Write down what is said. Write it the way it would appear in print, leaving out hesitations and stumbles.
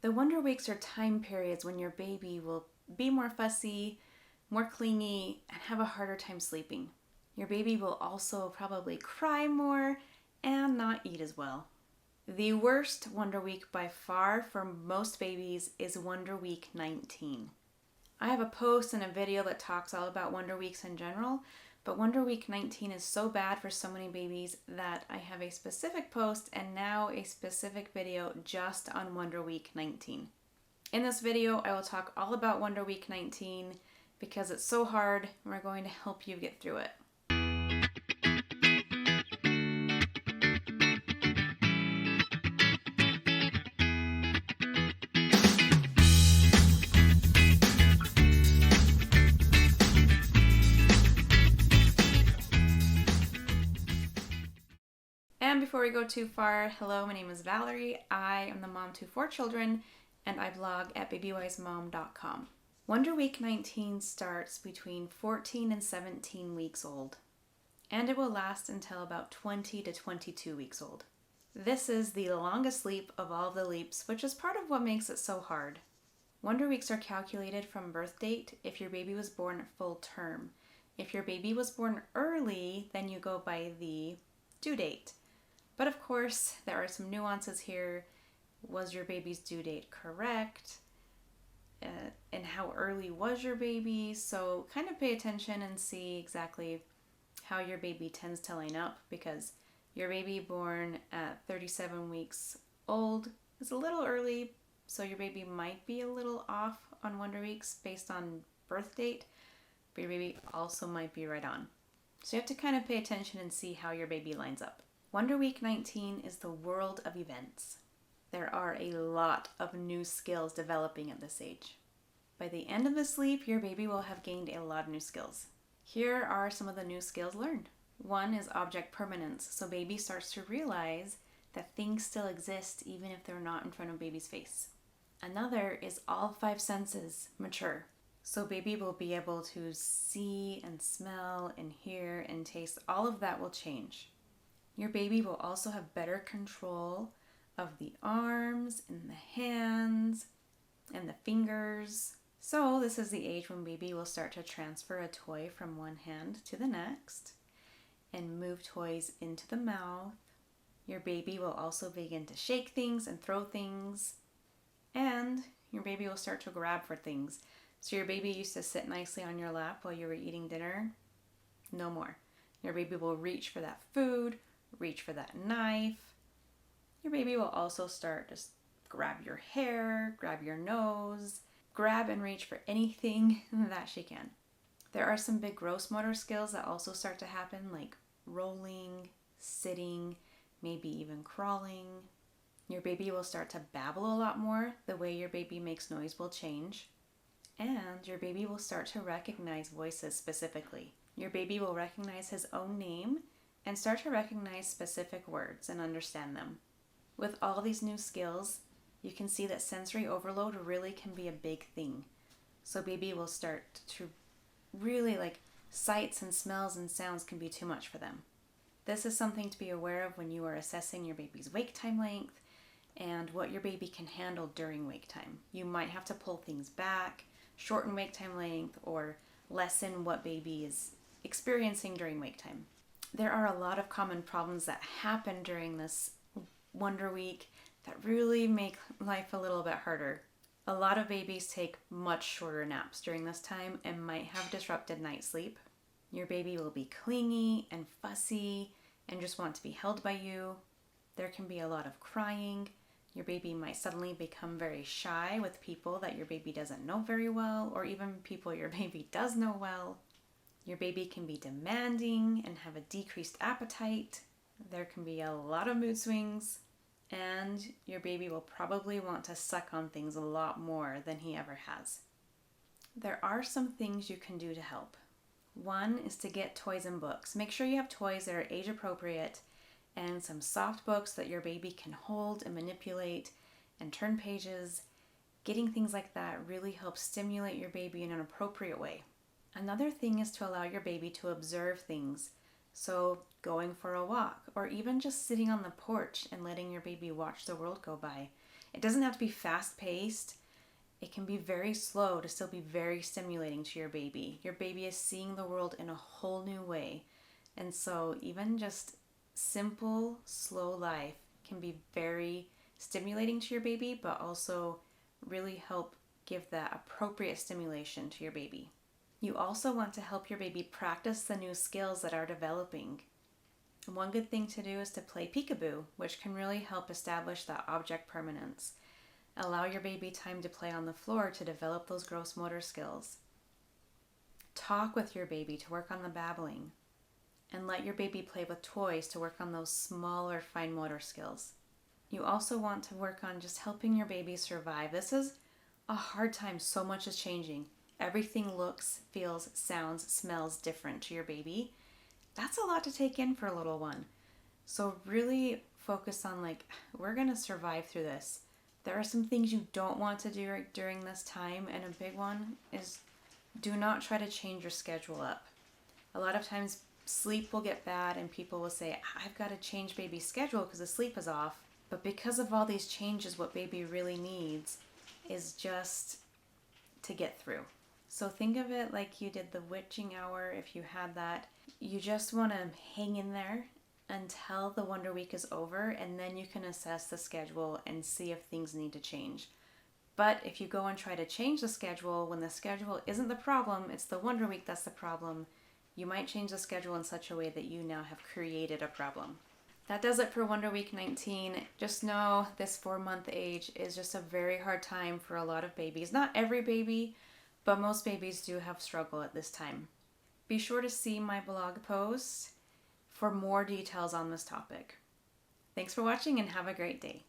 The wonder weeks are time periods when your baby will be more fussy, more clingy, and have a harder time sleeping. Your baby will also probably cry more and not eat as well. The worst Wonder Week by far for most babies is Wonder Week 19. I have a post and a video that talks all about Wonder Weeks in general, but Wonder Week 19 is so bad for so many babies that I have a specific post and now a specific video just on Wonder Week 19. In this video, I will talk all about Wonder Week 19 because it's so hard and we're going to help you get through it. And before we go too far, hello, my name is Valerie. I am the mom to 4 children and I blog at babywisemom.com. Wonder Week 19 starts between 14 and 17 weeks old, and it will last until about 20 to 22 weeks old. This is the longest leap of all the leaps, which is part of what makes it so hard. Wonder Weeks are calculated from birth date if your baby was born at full term. If your baby was born early, then you go by the due date. But of course, there are some nuances here. Was your baby's due date correct? And how early was your baby? So kind of pay attention and see exactly how your baby tends to line up, because your baby born at 37 weeks old is a little early, so your baby might be a little off on Wonder Weeks based on birth date, but your baby also might be right on. So you have to kind of pay attention and see how your baby lines up. Wonder Week 19 is the world of events. There are a lot of new skills developing at this age. By the end of the sleep, your baby will have gained a lot of new skills. Here are some of the new skills learned. One is object permanence, so baby starts to realize that things still exist even if they're not in front of baby's face. Another is all 5 senses mature. So baby will be able to see and smell and hear and taste. All of that will change. Your baby will also have better control of the arms and the hands and the fingers. So this is the age when baby will start to transfer a toy from one hand to the next and move toys into the mouth. Your baby will also begin to shake things and throw things, and your baby will start to grab for things. So your baby used to sit nicely on your lap while you were eating dinner. No more. Your baby will reach for that food, reach for that knife. Your baby will also start to grab your hair, grab your nose, grab and reach for anything that she can. There are some big gross motor skills that also start to happen, like rolling, sitting, maybe even crawling. Your baby will start to babble a lot more. The way your baby makes noise will change. And your baby will start to recognize voices specifically. Your baby will recognize his own name and start to recognize specific words and understand them. With all these new skills, you can see that sensory overload really can be a big thing. So baby will start to really sights and smells and sounds can be too much for them. This is something to be aware of when you are assessing your baby's wake time length and what your baby can handle during wake time. You might have to pull things back, shorten wake time length, or lessen what baby is experiencing during wake time. There are a lot of common problems that happen during this Wonder Week that really make life a little bit harder. A lot of babies take much shorter naps during this time and might have disrupted night sleep. Your baby will be clingy and fussy and just want to be held by you. There can be a lot of crying. Your baby might suddenly become very shy with people that your baby doesn't know very well, or even people your baby does know well. Your baby can be demanding and have a decreased appetite. There can be a lot of mood swings, and your baby will probably want to suck on things a lot more than he ever has. There are some things you can do to help. One is to get toys and books. Make sure you have toys that are age appropriate and some soft books that your baby can hold and manipulate and turn pages. Getting things like that really helps stimulate your baby in an appropriate way. Another thing is to allow your baby to observe things. So going for a walk, or even just sitting on the porch and letting your baby watch the world go by. It doesn't have to be fast paced. It can be very slow to still be very stimulating to your baby. Your baby is seeing the world in a whole new way. And so even just simple, slow life can be very stimulating to your baby, but also really help give that appropriate stimulation to your baby. You also want to help your baby practice the new skills that are developing. And one good thing to do is to play peekaboo, which can really help establish that object permanence. Allow your baby time to play on the floor to develop those gross motor skills. Talk with your baby to work on the babbling. And let your baby play with toys to work on those smaller fine motor skills. You also want to work on just helping your baby survive. This is a hard time. So much is changing. Everything looks, feels, sounds, smells different to your baby. That's a lot to take in for a little one. So really focus on we're going to survive through this. There are some things you don't want to do during this time, and a big one is do not try to change your schedule up. A lot of times sleep will get bad and people will say, I've got to change baby's schedule because the sleep is off. But because of all these changes, what baby really needs is just to get through. So think of it like you did the witching hour. If you had that, you just want to hang in there until the Wonder Week is over, and then you can assess the schedule and see if things need to change. But if you go and try to change the schedule when the schedule isn't the problem, it's the Wonder Week that's the problem, you might change the schedule in such a way that you now have created a problem. That does it for Wonder Week 19. Just know this 4-month age is just a very hard time for a lot of babies. Not every baby, but most babies do have struggle at this time. Be sure to see my blog post for more details on this topic. Thanks for watching and have a great day.